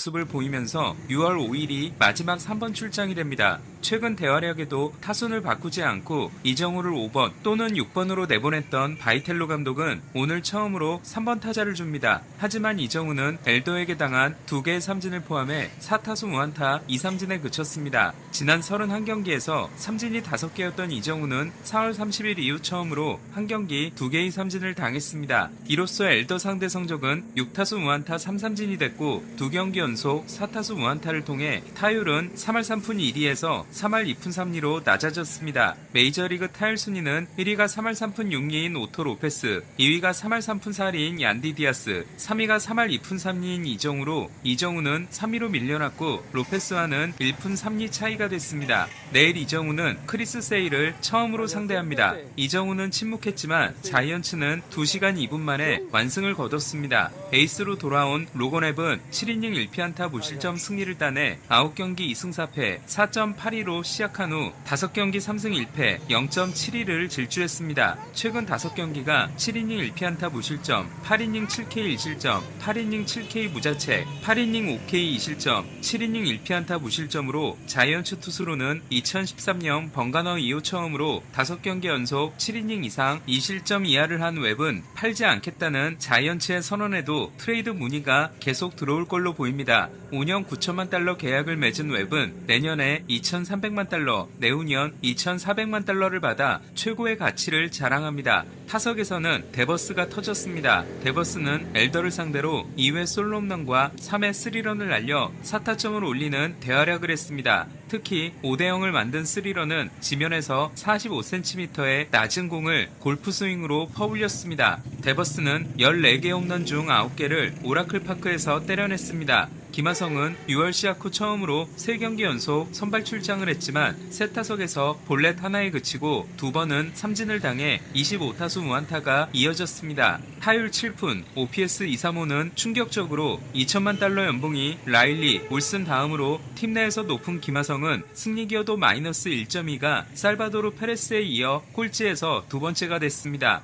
모습을 보이면서 6월 5일이 마지막 3번 출장이 됩니다. 최근 대활약에도 타순을 바꾸지 않고 이정우를 5번 또는 6번으로 내보냈던 바이텔로 감독은 오늘 처음으로 3번 타자를 줍니다. 하지만 이정우는 엘더에게 당한 2개의 삼진을 포함해 4타수 무안타 2삼진에 그쳤습니다. 지난 31경기에서 삼진이 5개였던 이정우는 4월 30일 이후 처음으로 한 경기 2개의 삼진을 당했습니다. 이로써 엘더 상대 성적은 6타수 무안타 3삼진이 됐고 2경기 연속 4타수 무안타를 통해 타율은 3할 3푼 1리에서 3할 2푼 3리로 낮아졌습니다. 메이저리그 타율 순위는 1위가 3할 3푼 6리인 오토 로페스, 2위가 3할 3푼 4리인 얀디 디아스, 3위가 3할 2푼 3리인 이정우로 이정우는 3위로 밀려났고 로페스와는 1푼 3리 차이가 됐습니다. 내일 이정우는 크리스 세일을 처음으로 상대합니다. 이정우는 침묵했지만 자이언츠는 2시간 2분 만에 완승을 거뒀습니다. 에이스로 돌아온 로건 앱은 7이닝 1피안타 무실점 승리를 따내 9경기 2승 4패 4.82로 시작한 후 5경기 3승 1패 0.72를 질주했습니다. 최근 5경기가 7이닝 1피안타 무실점, 8이닝 7K 1실점, 8이닝 7K 무자책, 8이닝 5K 2실점, 7이닝 1피안타 무실점으로 자이언츠 투수로는 2013년 번가너 이후 처음으로 5경기 연속 7이닝 이상 2실점 이하를 한 웹은 팔지 않겠다는 자이언츠의 선언에도 트레이드 문의가 계속 들어올 걸로 보입니다. 5년 9천만 달러 계약을 맺은 웹은 내년에 2,300만 달러, 내후년 2,400만 달러를 받아 최고의 가치를 자랑합니다. 타석에서는 데버스가 터졌습니다. 데버스는 엘더를 상대로 2회 솔로 홈런과 3회 3런을 날려 4타점을 올리는 대활약을 했습니다. 특히 5대0을 만든 3런은 지면에서 45cm의 낮은 공을 골프 스윙으로 퍼올렸습니다. 데버스는 14개 홈런 중 9개를 오라클 파크에서 때려냈습니다. 김하성은 6월 시작 후 처음으로 3경기 연속 선발 출장을 했지만 3타석에서 볼넷 하나에 그치고 2번은 삼진을 당해 25타수 무안타가 이어졌습니다. 타율 7푼, OPS 235는 충격적으로 2천만 달러 연봉이 라일리, 올슨 다음으로 팀 내에서 높은 김하성은 승리 기여도 마이너스 1.2가 살바도르 페레스에 이어 꼴찌에서 2번째가 됐습니다.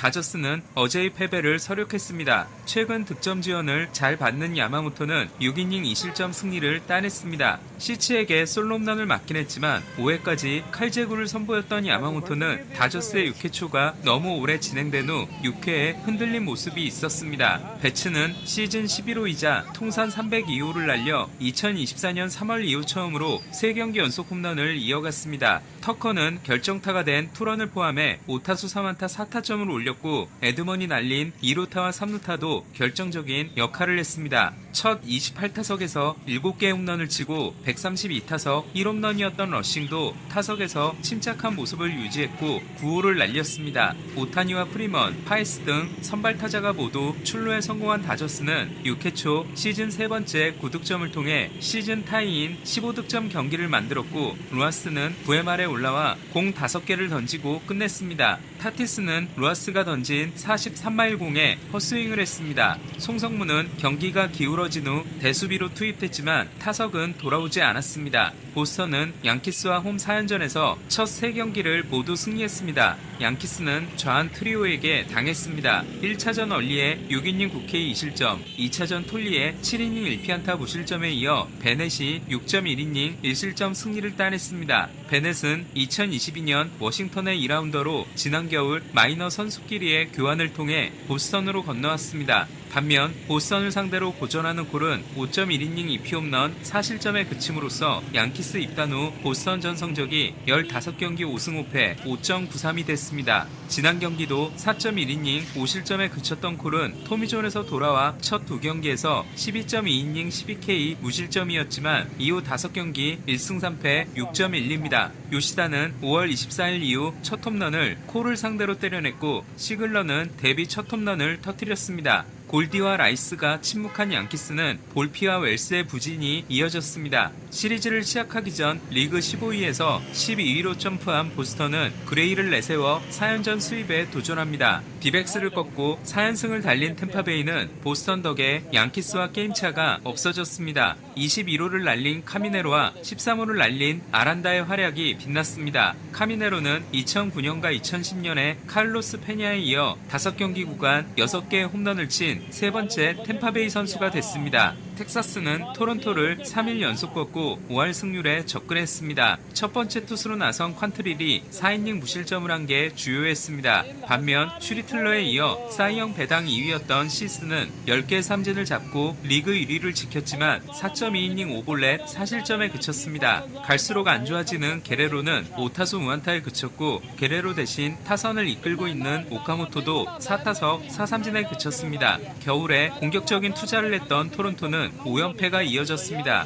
다저스는 어제의 패배를 서력했습니다. 최근 득점 지원을 잘 받는 야마모토는 6이닝 2실점 승리를 따냈습니다. 시치에게 솔로 홈런을 맞긴 했지만 5회까지 칼제구를 선보였던 야마모토는 다저스의 6회 초가 너무 오래 진행된 후 6회에 흔들린 모습이 있었습니다. 배츠는 시즌 11호이자 통산 302호를 날려 2024년 3월 이후 처음으로 3경기 연속 홈런을 이어갔습니다. 터커는 결정타가 된 투런을 포함해 5타수 3안타 4타점을 올렸고 에드먼이 날린 2루타와 3루타도 결정적인 역할을 했습니다. 첫 28타석에서 7개의 홈런을 치고 132타석 1홈런이었던 러싱도 타석에서 침착한 모습을 유지했고 9호를 날렸습니다. 오타니와 프리먼, 파이스 등 선발 타자가 모두 출루에 성공한 다저스는 6회 초 시즌 3번째 9득점을 통해 시즌 타이인 15득점 경기를 만들었고 루아스는 9회 말에 올라와 공 5개를 던지고 끝냈습니다. 타티스는 루아스가 던진 43마일 공에 헛스윙을 했습니다. 송성문은 경기가 기울어진 후 대수비로 투입됐지만 타석은 돌아오지 않았습니다. 보스턴은 양키스와 홈 4연전에서 첫 3경기를 모두 승리했습니다. 양키스는 좌한 트리오에게 당했습니다. 1차전 얼리에 6이닝 9K 2실점, 2차전 톨리에 7이닝 1피안타 무실점에 이어 베넷이 6.1이닝 1실점 승리를 따냈습니다. 베넷은 2022년 워싱턴의 2라운더로 지난 겨울 마이너 선수끼리의 교환을 통해 보스턴으로 건너왔습니다. 반면 보스턴을 상대로 고전하는 콜은 5.1이닝 2피 홈런 4실점에 그침으로써 양키스 입단 후 보스턴 전 성적이 15경기 5승 5패 5.93이 됐습니다. 지난 경기도 4.1이닝 5실점에 그쳤던 콜은 토미존에서 돌아와 첫 2경기에서 12.2이닝 12K 무실점이었지만 이후 5경기 1승 3패 6.12입니다. 요시다는 5월 24일 이후 첫 홈런을 콜을 상대로 때려냈고 시글러는 데뷔 첫 홈런을 터뜨렸습니다. 골디와 라이스가 침묵한 양키스는 볼피와 웰스의 부진이 이어졌습니다. 시리즈를 시작하기 전 리그 15위에서 12위로 점프한 보스턴은 그레이를 내세워 4연전 수입에 도전합니다. 디백스를 꺾고 4연승을 달린 템파베이는 보스턴 덕에 양키스와 게임차가 없어졌습니다. 21호를 날린 카미네로와 13호를 날린 아란다의 활약이 빛났습니다. 카미네로는 2009년과 2010년에 칼로스 페냐에 이어 5경기 구간 6개의 홈런을 친 세 번째 템파베이 선수가 됐습니다. 텍사스는 토론토를 3일 연속 꺾고 5할 승률에 접근했습니다. 첫 번째 투수로 나선 퀀트릴이 4이닝 무실점을 한 게 주요했습니다. 반면 슈리틀러에 이어 사이영 배당 2위였던 시스는 10개 삼진을 잡고 리그 1위를 지켰지만 4.2이닝 5볼넷 4실점에 그쳤습니다. 갈수록 안 좋아지는 게레로는 5타수 무안타에 그쳤고 게레로 대신 타선을 이끌고 있는 오카모토도 4타석 4삼진에 그쳤습니다. 겨울에 공격적인 투자를 했던 토론토는 5연패가 이어졌습니다.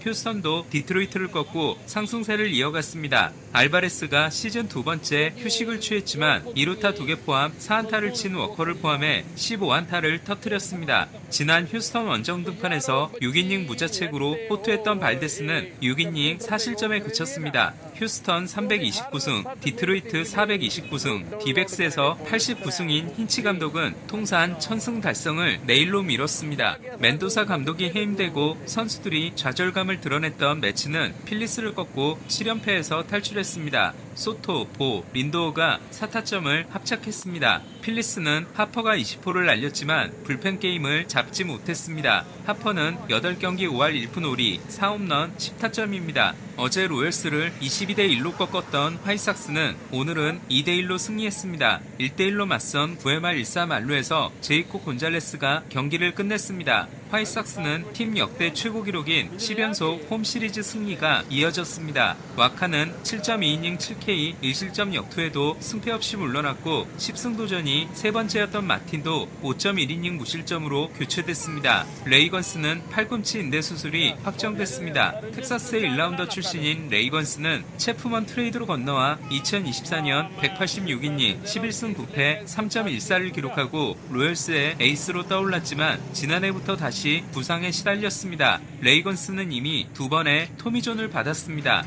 휴스턴도 디트로이트를 꺾고 상승세를 이어갔습니다. 알바레스가 시즌 두 번째 휴식을 취했지만 2루타 2개 포함 4안타를 친 워커를 포함해 15안타를 터뜨렸습니다. 지난 휴스턴 원정 등판에서 6이닝 무자책으로 호투했던 발데스는 6이닝 4실점에 그쳤습니다. 휴스턴 329승, 디트로이트 429승, 디백스에서 89승인 힌치 감독은 통산 1000승 달성을 내일로 미뤘습니다. 멘도사 감독이 해임되고 선수들이 좌절감을 드러냈던 매치는 필리스를 꺾고 7연패에서 탈출했습니다. 소토, 보, 린도어가 4타점을 합작했습니다. 필리스는 하퍼가 20호를 날렸지만 불펜 게임을 잡지 못했습니다. 하퍼는 8경기 5할 1푼 5리 4홈런 10타점입니다. 어제 로열스를 22대1로 꺾었던 화이삭스는 오늘은 2대1로 승리했습니다. 1대1로 맞선 9회 말 1사 만루에서 제이코 곤잘레스가 경기를 끝냈습니다. 화이삭스는 팀 역대 최고 기록인 10연속 홈시리즈 승리가 이어졌습니다. 와카는 7.2이닝 7K 1실점 역투에도 승패 없이 물러났고 10승도전이 세 번째였던 마틴도 5.1이닝 무실점으로 교체됐습니다. 레이건스는 팔꿈치 인대 수술이 확정됐습니다. 텍사스의 1라운더 출신인 레이건스는 체프먼 트레이드로 건너와 2024년 186이닝 11승 9패 3.14를 기록하고 로열스의 에이스로 떠올랐지만 지난해부터 다시 부상에 시달렸습니다. 레이건스는 이미 2번의 토미존을 받았습니다.